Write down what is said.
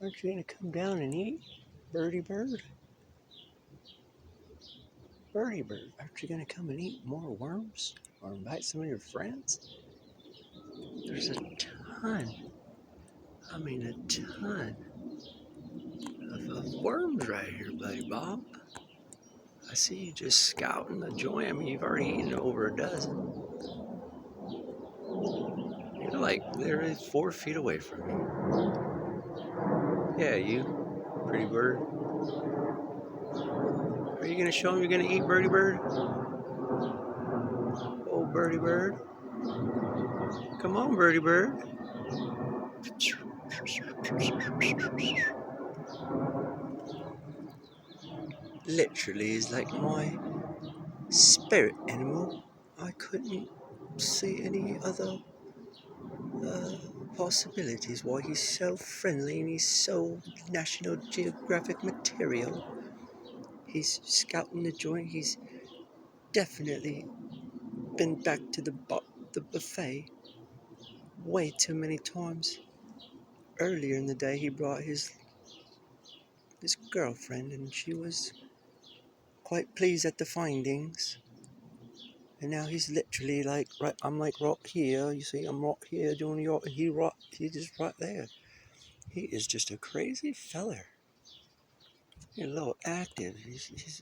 Aren't you going to come down and eat? Birdie bird? Birdie bird, aren't you going to come and eat more worms? Or invite some of your friends? There's a ton, I mean a ton of worms right here, buddy Bob. I see you just scouting the joint. I mean, you've already eaten over a dozen. You're like literally 4 feet away from me. Yeah, you, pretty bird. Are you gonna show him you're gonna eat, birdie bird? Oh, birdie bird. Come on, birdie bird. Literally is like my spirit animal. I couldn't see any other uh, possibilities why he's so friendly and he's so National Geographic material. He's scouting the joint. He's definitely been back to the buffet way too many times. Earlier in the day, he brought his girlfriend, and she was quite pleased at the findings. And now he's literally like right. I'm like right here. You see, I'm right here doing your. He just right there. He is just a crazy feller. He's a little active. He's